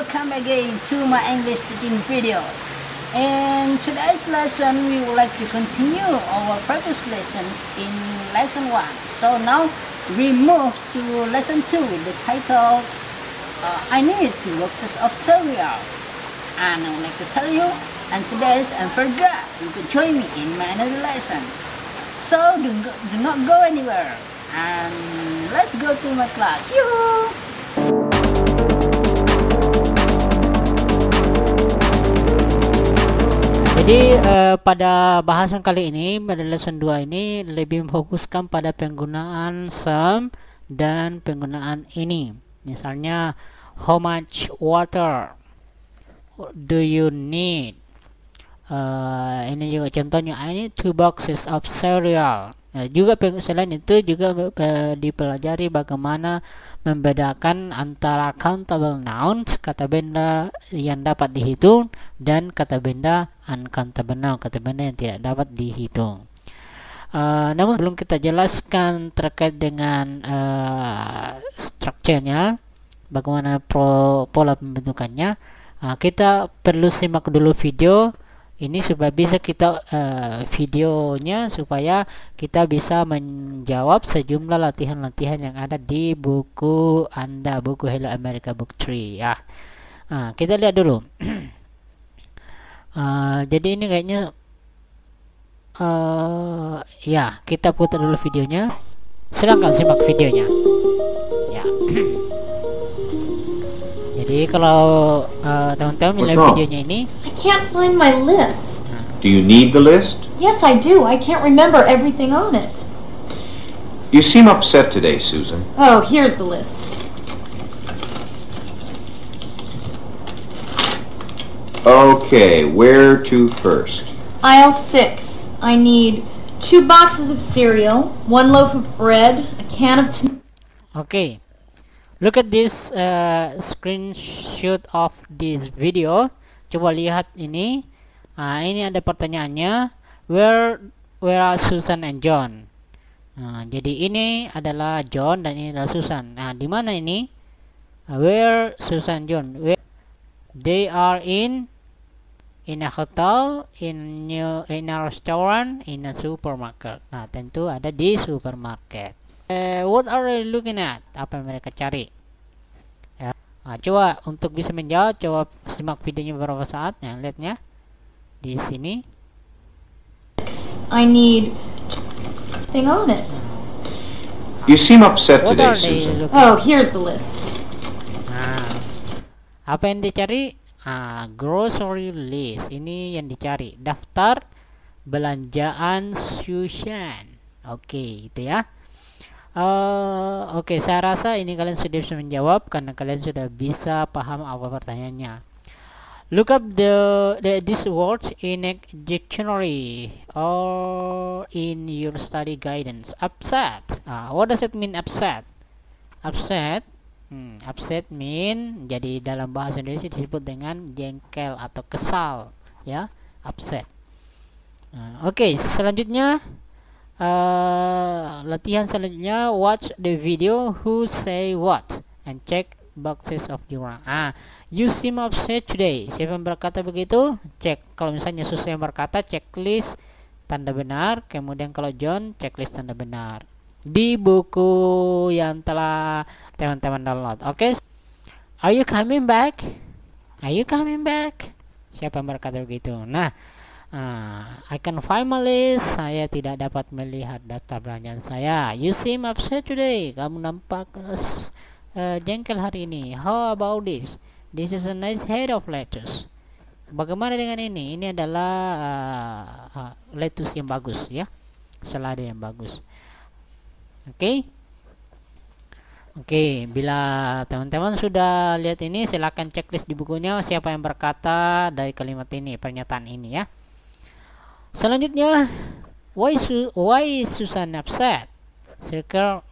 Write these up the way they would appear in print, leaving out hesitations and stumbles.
welcome again to my English teaching videos. In today's lesson, we would like to continue our previous lessons in lesson 1. So now we move to lesson 2 with the title I need to boxes of cereals. And I would like to tell you, and today's and forget you could join me in my another lessons. So do not go anywhere, and let's go to my class. Yoo-hoo! Jadi pada bahasan kali ini, pada lesson 2 ini lebih memfokuskan pada penggunaan some dan penggunaan ini. Misalnya, how much water do you need? Ini juga contohnya, I need 2 boxes of cereal. Juga selain itu juga dipelajari bagaimana membedakan antara countable nouns, kata benda yang dapat dihitung, dan kata benda uncountable noun, kata benda yang tidak dapat dihitung. Namun sebelum kita jelaskan terkait dengan strukturnya, bagaimana pola pembentukannya, kita perlu simak dulu video ini supaya bisa kita videonya supaya kita bisa menjawab sejumlah latihan-latihan yang ada di buku Anda, buku Hello America Book 3 ya. Kita lihat dulu. Jadi ini kayaknya ya, kita putar dulu videonya. Silahkan simak videonya ya. Jadi kalau teman-teman melihat videonya ini, I can't find my list. Do you need the list? Yes, I do. I can't remember everything on it. You seem upset today, Susan. Oh, here's the list. Okay, where to first? Aisle 6. I need 2 boxes of cereal, 1 loaf of bread, a can of tomato. Okay. Look at this screenshot of this video. Coba lihat ini. Ini ada pertanyaannya. Where are Susan and John? Jadi ini adalah John dan ini adalah Susan. Di mana ini? Where Susan and John? Where they are in a hotel, in a restaurant, in a supermarket. Tentu ada di supermarket. What are they looking at? Apa yang mereka cari? Ya. Coba untuk bisa menjawab, coba simak videonya beberapa saat. Lihatnya di sini. I need thing on it. You seem upset What today, are they Susan. looking Oh, at? here's the list. Apa yang dicari? Grocery list. Ini yang dicari. Daftar belanjaan Susan. Oke, itu ya. Oke, saya rasa ini kalian sudah bisa menjawab karena kalian sudah bisa paham apa pertanyaannya. Look up these words in a dictionary or in your study guidance. Upset. What does it mean, upset? Upset. Upset mean, jadi dalam bahasa Indonesia disebut dengan jengkel atau kesal, ya. Upset. Oke, selanjutnya. Latihan selanjutnya, watch the video who say what and check boxes of your you seem upset today. Siapa yang berkata begitu? Cek. Kalau misalnya Susan yang berkata, checklist tanda benar. Kemudian kalau John, checklist tanda benar di buku yang telah teman-teman download. Oke. Are you coming back? Are you coming back? Siapa yang berkata begitu? I can find my list. Saya tidak dapat melihat daftar belanjaan saya. You seem upset today. Kamu nampak jengkel hari ini. How about this? This is a nice head of lettuce. Bagaimana dengan ini? Ini adalah lettuce yang bagus, ya. Selada yang bagus. Oke, bila teman-teman sudah lihat ini, silakan checklist di bukunya siapa yang berkata dari kalimat ini, pernyataan ini, ya. Selanjutnya, why is Susan upset? Circle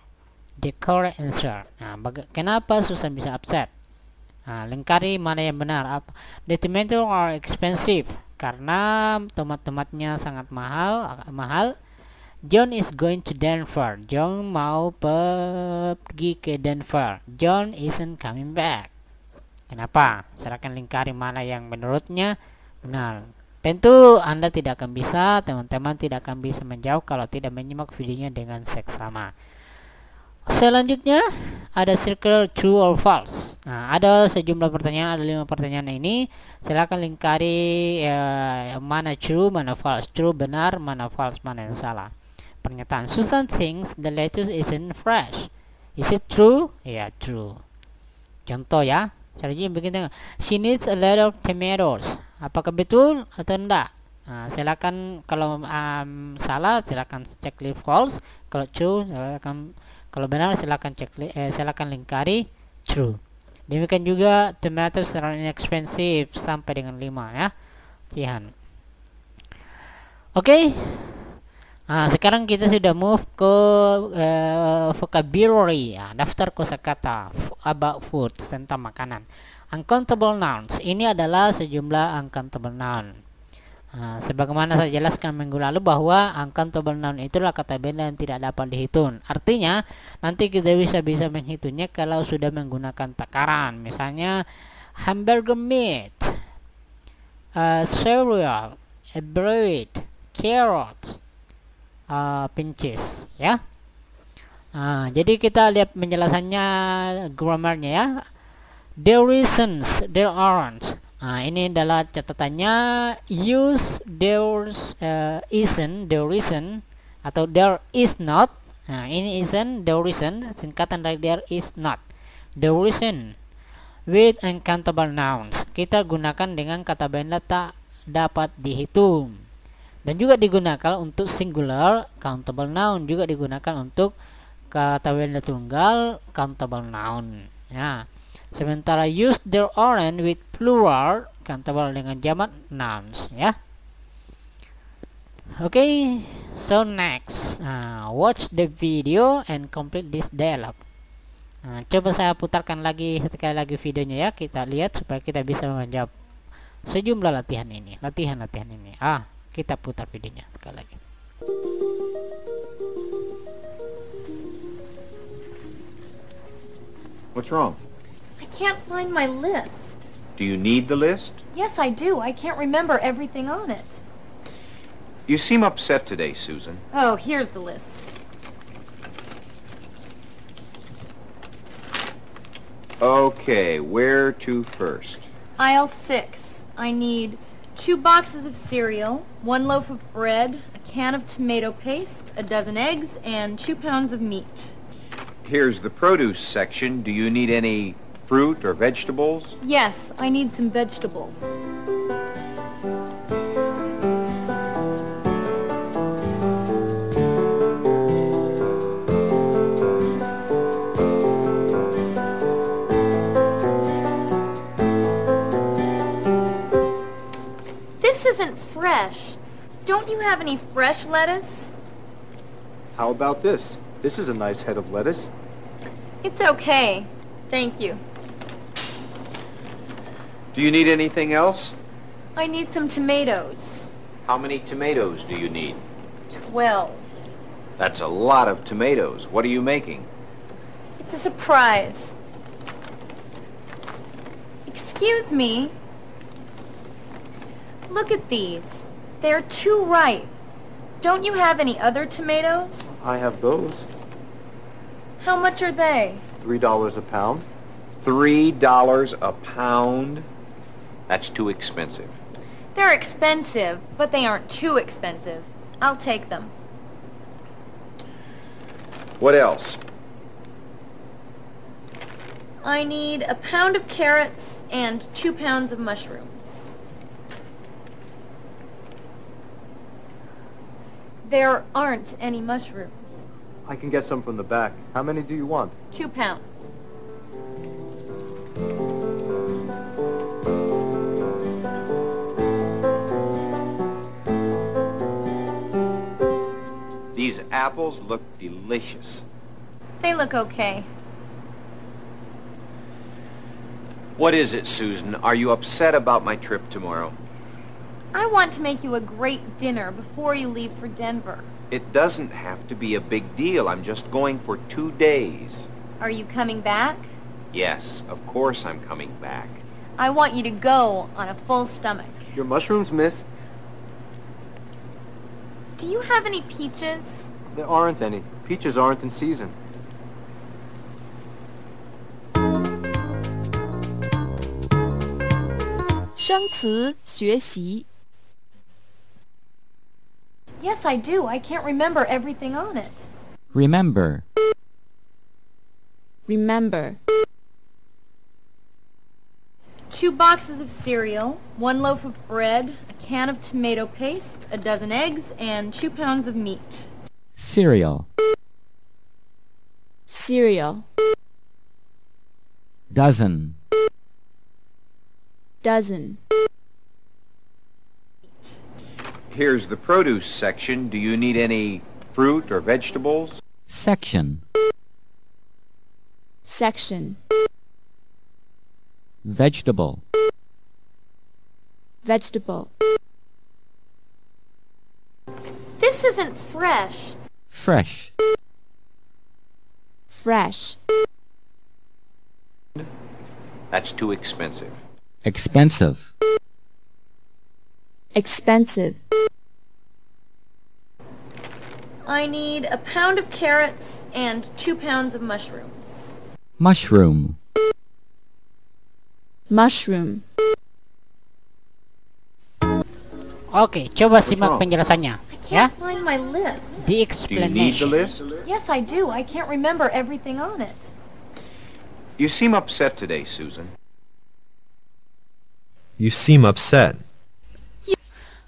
the correct answer. Kenapa Susan bisa upset? Lengkari mana yang benar. The tomato are expensive. Karena tomat-tomatnya sangat mahal. John is going to Denver. John mau pergi ke Denver. John isn't coming back. Kenapa? Silakan lingkari mana yang menurutnya benar. Tentu Anda tidak akan bisa, teman-teman tidak akan bisa menjawab kalau tidak menyimak videonya dengan seksama. Selanjutnya ada circle true or false. Nah, ada sejumlah pertanyaan, ada 5 pertanyaan ini. Silakan lingkari mana true, mana false. True benar, mana false, mana yang salah. Pernyataan Susan thinks the lettuce isn't fresh. Is it true? Ya, true. Contoh ya. Selanjutnya begini, she needs a lot of tomatoes. Apakah betul atau enggak? Nah, silakan kalau salah silakan cek false. Kalau true silakan, kalau benar silakan silakan lingkari true. Demikian juga tomatoes are inexpensive sampai dengan 5 ya. Cihan. Oke. Nah, sekarang kita sudah move ke vocabulary ya, daftar kosakata about food, tentang makanan. Uncountable nouns, ini adalah sejumlah uncountable noun. Nah, sebagaimana saya jelaskan minggu lalu bahwa uncountable noun itulah kata benda yang tidak dapat dihitung. Artinya nanti kita bisa menghitungnya kalau sudah menggunakan takaran. Misalnya hamburger meat, cereal, bread, carrot, pinches ya. Jadi kita lihat penjelasannya, grammarnya ya. There isn't, there aren't. Ini adalah catatannya. Use there's, isn't, there isn't, atau there is not. Ini isn't, there isn't, singkatan dari there is not. There isn't with uncountable nouns. Kita gunakan dengan kata benda tak dapat dihitung. Dan juga digunakan untuk singular countable noun, juga digunakan untuk kata benda tunggal countable noun ya. Sementara use there aren't with plural countable dengan jamak nouns ya. Okay, so next watch the video and complete this dialogue. Coba saya putarkan lagi sekali lagi videonya ya, kita lihat supaya kita bisa menjawab sejumlah latihan ini, latihan ini. Kita putar videonya sekali lagi. What's wrong? I can't find my list. Do you need the list? Yes, I do. I can't remember everything on it. You seem upset today, Susan. Oh, here's the list. Okay, where to first? Aisle 6. I need 2 boxes of cereal, 1 loaf of bread, a can of tomato paste, a dozen eggs, and 2 pounds of meat. Here's the produce section. Do you need any fruit or vegetables? Yes, I need some vegetables. This isn't fresh. Don't you have any fresh lettuce? How about this? This is a nice head of lettuce. It's okay. Thank you. Do you need anything else? I need some tomatoes. How many tomatoes do you need? 12. That's a lot of tomatoes. What are you making? It's a surprise. Excuse me. Look at these. They're too ripe. Don't you have any other tomatoes? I have those. How much are they? $3 a pound. $3 a pound? That's too expensive. They're expensive, but they aren't too expensive. I'll take them. What else? I need a pound of carrots and 2 pounds of mushrooms. There aren't any mushrooms. I can get some from the back. How many do you want? 2 pounds. These apples look delicious. They look okay. What is it, Susan? Are you upset about my trip tomorrow? I want to make you a great dinner before you leave for Denver. It doesn't have to be a big deal. I'm just going for 2 days. Are you coming back? Yes, of course I'm coming back. I want you to go on a full stomach. Your mushrooms, miss? Do you have any peaches? There aren't any. Peaches aren't in season. Yes, I do. I can't remember everything on it. Remember. Remember. 2 boxes of cereal, 1 loaf of bread, a can of tomato paste, a dozen eggs, and 2 pounds of meat. Cereal. Cereal. Dozen. Dozen. Here's the produce section. Do you need any fruit or vegetables? Section. Section. Vegetable. Vegetable. This isn't fresh. Fresh. Fresh. That's too expensive. Expensive. Expensive. I need a pound of carrots and 2 pounds of mushrooms. Mushroom. Mushroom. Oke, coba simak wrong? penjelasannya. I Ya, can't find my list. the Do you need the explanation. list? Yes, I do. I can't remember everything on it. You seem upset today, Susan. You seem upset.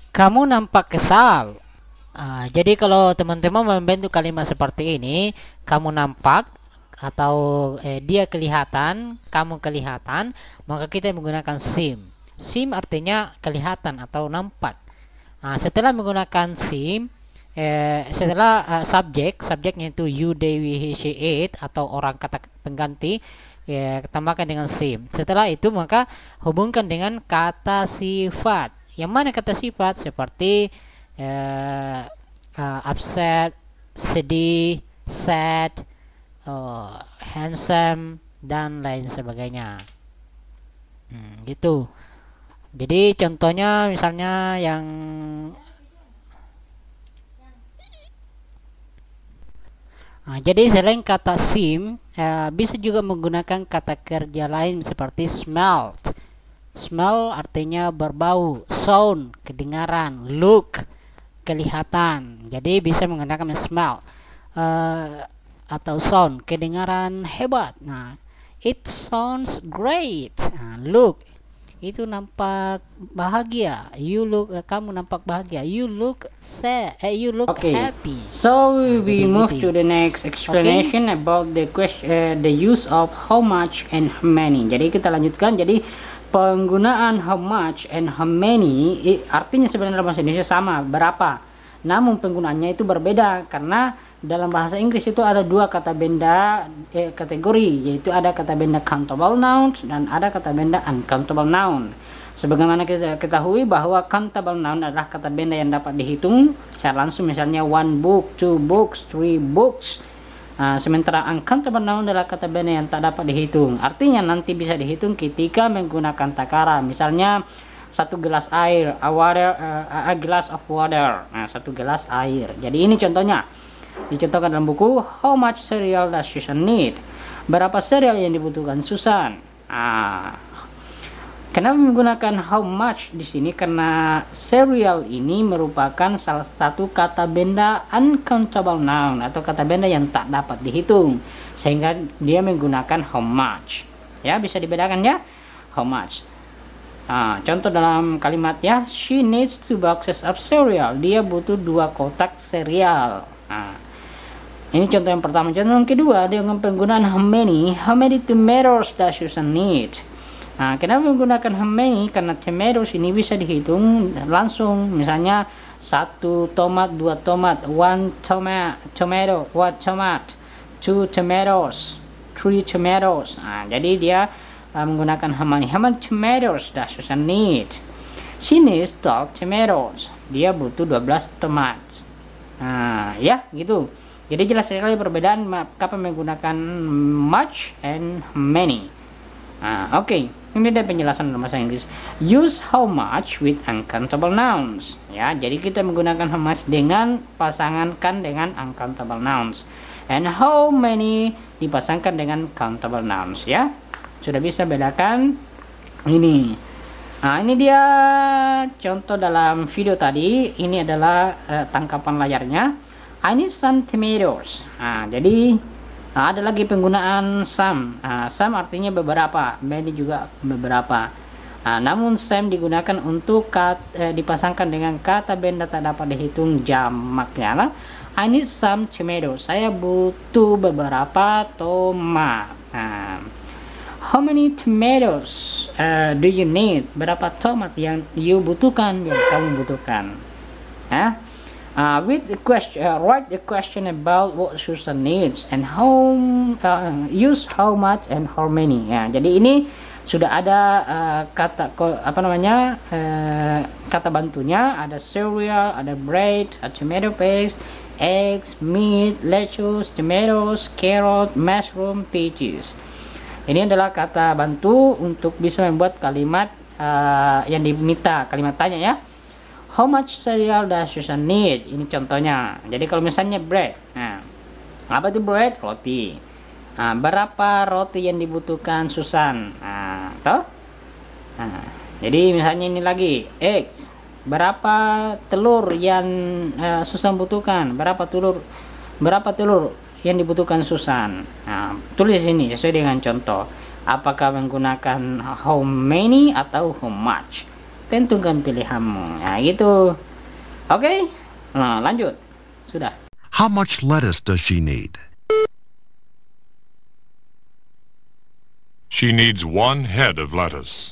Kamu nampak kesal. Jadi kalau teman-teman membentuk kalimat seperti ini, kamu nampak atau dia kelihatan, kamu kelihatan, maka kita menggunakan seem. Seem artinya kelihatan atau nampak. Setelah menggunakan seem, setelah subjeknya itu you, they, we, he, she, it atau orang kata pengganti, tambahkan dengan seem. Setelah itu maka hubungkan dengan kata sifat. Yang mana kata sifat seperti upset, sedih, sad, handsome, dan lain sebagainya. Gitu. Jadi contohnya misalnya yang jadi selain kata seem, bisa juga menggunakan kata kerja lain seperti smelled. Smell artinya berbau, sound kedengaran, look kelihatan. Jadi bisa menggunakan smell atau sound kedengaran hebat. Nah, it sounds great. Look itu nampak bahagia. You look, kamu nampak bahagia. You look sad. You look happy. So we move to the next explanation about the question, the use of how much and how many. Jadi kita lanjutkan. Jadi penggunaan how much and how many artinya sebenarnya dalam bahasa Indonesia sama, berapa. Namun penggunaannya itu berbeda karena dalam bahasa Inggris itu ada 2 kata benda kategori, yaitu ada kata benda countable noun dan ada kata benda uncountable noun. Sebagaimana kita ketahui bahwa countable noun adalah kata benda yang dapat dihitung secara langsung, misalnya 1 book, 2 books, 3 books. Sementara uncountable noun adalah kata benda yang tak dapat dihitung. Artinya nanti bisa dihitung ketika menggunakan takara. Misalnya 1 gelas air, a glass of water. 1 gelas air. Jadi ini contohnya. Dicontohkan dalam buku How much cereal does Susan need? Berapa cereal yang dibutuhkan Susan? Kenapa menggunakan how much di sini? Karena cereal ini merupakan salah satu kata benda uncountable noun atau kata benda yang tak dapat dihitung, sehingga dia menggunakan how much. Ya, bisa dibedakan ya, how much. Contoh dalam kalimat ya, she needs 2 boxes of cereal. Dia butuh 2 kotak cereal. Ini contoh yang pertama. Contoh yang kedua dengan penggunaan how many tomatoes does Susan need? Kenapa menggunakan how many? Karena tomatoes ini bisa dihitung langsung. Misalnya 1 tomat, 2 tomat, 1 tomato, 1 tomat, 2 tomatoes, 3 tomatoes. Jadi dia menggunakan how many tomatoes does Susan need? She needs 12 tomatoes. Dia butuh 12 tomat. Ya gitu. Jadi jelas sekali perbedaan kapan menggunakan much and many. Oke. Ini ada penjelasan dalam bahasa Inggris. Use how much with uncountable nouns. Ya, jadi kita menggunakan how much dengan pasangan kan dengan uncountable nouns. And how many dipasangkan dengan countable nouns, ya. Sudah bisa bedakan ini. Nah, ini dia contoh dalam video tadi. Ini adalah tangkapan layarnya. I need some tomatoes. Nah, jadi ada lagi penggunaan some. Some artinya beberapa, many juga beberapa. Namun some digunakan untuk dipasangkan dengan kata benda tak dapat dihitung jamaknya. I need some tomatoes. Saya butuh beberapa tomat. How many tomatoes do you need? Berapa tomat yang you butuhkan, yang kamu butuhkan? With the question, write the question about what Susan needs and how use how much and how many. Ya, jadi ini sudah ada kata kata bantunya. Ada cereal, ada bread, a tomato paste, eggs, meat, lettuce, tomatoes, carrot, mushroom, peaches. Ini adalah kata bantu untuk bisa membuat kalimat yang diminta, kalimat tanya ya. How much cereal does Susan need? Ini contohnya. Jadi kalau misalnya bread, apa itu bread? Roti. Berapa roti yang dibutuhkan Susan? Jadi misalnya ini lagi eggs. Berapa telur yang Susan butuhkan? Berapa telur yang dibutuhkan Susan? Tulis ini sesuai dengan contoh. Apakah menggunakan how many atau how much? Tentukan pilihanmu. Nah, gitu. Oke. Nah, lanjut. Sudah. How much lettuce does she need? She needs 1 head of lettuce.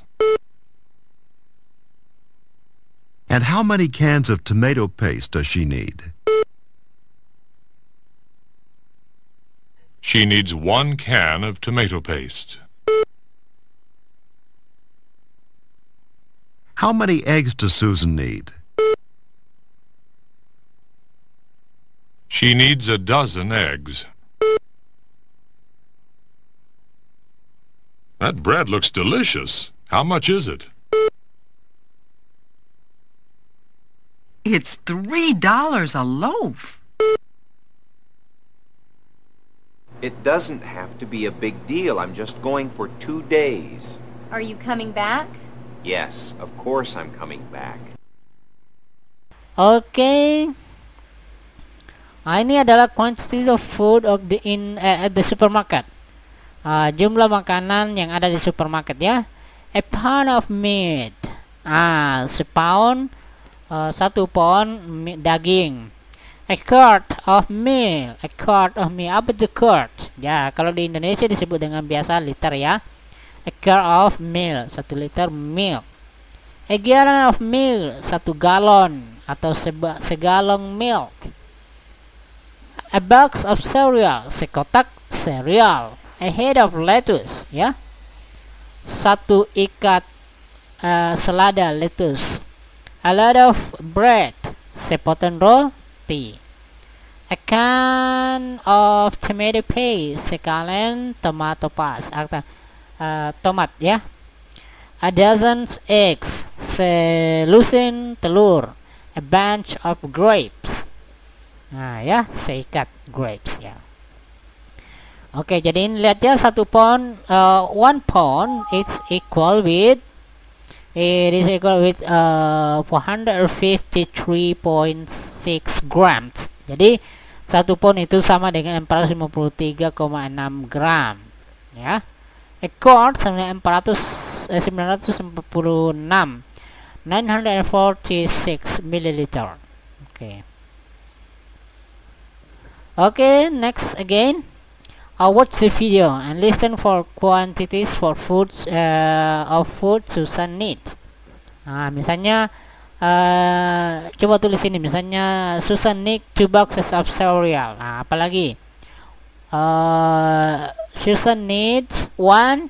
And how many cans of tomato paste does she need? She needs 1 can of tomato paste. How many eggs does Susan need? She needs 12 eggs. That bread looks delicious. How much is it? It's $3 a loaf. It doesn't have to be a big deal. I'm just going for 2 days. Are you coming back? Yes, of course I'm coming back. Oke. Ini adalah quantity of food at the supermarket. Jumlah makanan yang ada di supermarket ya. A pound of meat. Sepound, 1 pound daging. A quart of milk. A quart of milk. Apa itu quart? Ya, kalau di Indonesia disebut dengan biasa liter ya. A quart of milk, 1 liter milk. A gallon of milk, 1 galon atau segalong milk. A box of cereal, sekotak cereal. A head of lettuce, ya. 1 ikat selada lettuce. A lot of bread, sepotong roti. A can of tomato paste, sekalian tomato paste. Tomat ya. A dozen eggs, selusin telur. A bunch of grapes. Ya, seikat grapes ya. Oke, jadi ini lihat ya, 1 pound, 1 pound it is equal with 453.6 grams. Jadi 1 pound itu sama dengan 453,6 gram ya. A quart sama 946 milliliter. Okay, next again. Watch the video and listen for quantities for foods of food Susan need. Misalnya coba tulis ini, misalnya Susan need 2 boxes of cereal. Apalagi Susan needs one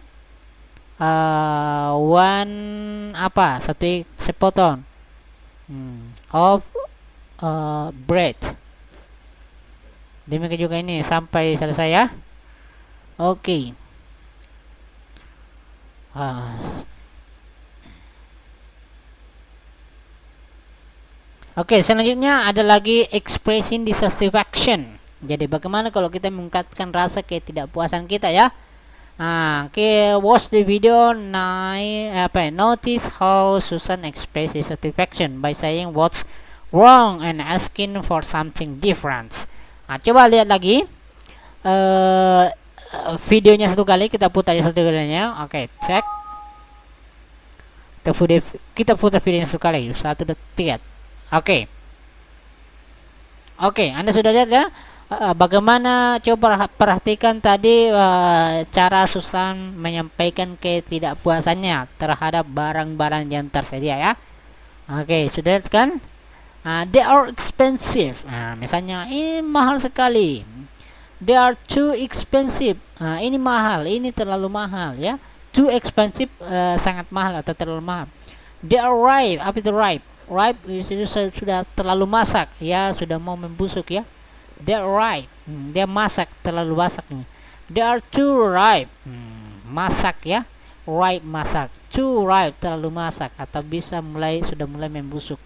apa? Sepotong of bread. Demikian juga ini sampai selesai ya. Oke. Oke, selanjutnya ada lagi expressing dissatisfaction. Jadi bagaimana kalau kita mengungkapkan rasa ketidakpuasan kita ya? Oke, watch the video. Notice how Susan express dissatisfaction by saying what's wrong and asking for something different. Coba lihat lagi videonya satu kali, kita putar satu kalinya. Oke, cek. Kita putar videonya satu kali, 1 detik. Oke, Anda sudah lihat ya? Bagaimana, coba perhatikan tadi cara Susan menyampaikan ketidakpuasannya terhadap barang-barang yang tersedia ya. Oke, sudah lihat kan? They are expensive. Misalnya ini mahal sekali. They are too expensive. Ini mahal, ini terlalu mahal ya. Too expensive, sangat mahal atau terlalu mahal. They are ripe. Apa itu ripe? Ripe sudah terlalu masak ya, sudah mau membusuk ya. They are ripe. Dia masak, terlalu masak. They are too ripe. Masak ya. Ripe, masak. Too ripe, terlalu masak atau sudah mulai membusuk.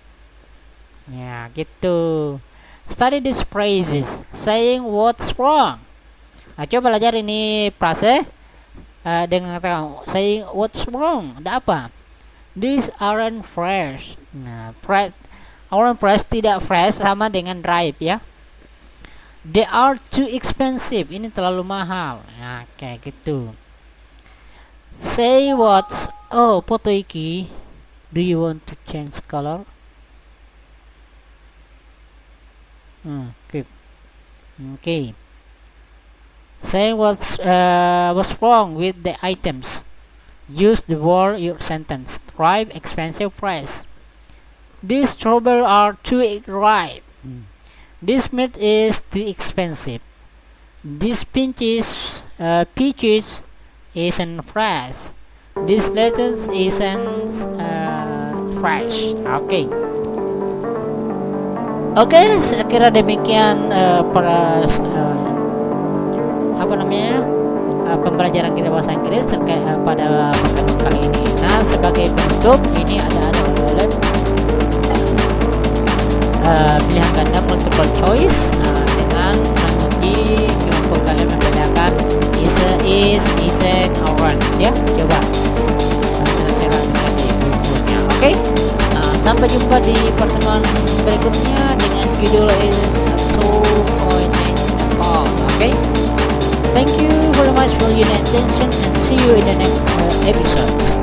Ya, gitu. Study these phrases. Saying what's wrong. Coba belajar ini frase dengan kata saying what's wrong. Ada apa? These aren't fresh. Aren't fresh tidak fresh sama dengan ripe ya. They are too expensive. Ini terlalu mahal. Ya, kayak gitu. Say what's. Oh, foto iki. Do you want to change color? Okay. Saying what's wrong with the items. Use the word your sentence. Ripe, expensive, fresh. These strawberries are too ripe. This meat is too expensive. This peaches isn't fresh. This lettuce isn't fresh. Oke, saya kira demikian pembelajaran kita bahasa Inggris terkait pada pertemuan kali ini. Nah, sebagai penutup ini ada toilet pilihan ganda multiple choice dengan menguji kemampuan kalian membedakan is, isn't, orange ya. Coba selesaikan di bukunya. Oke. Sampai jumpa di pertemuan berikutnya dengan judul is 2.9 okay. Thank you very much for your attention and see you in the next episode.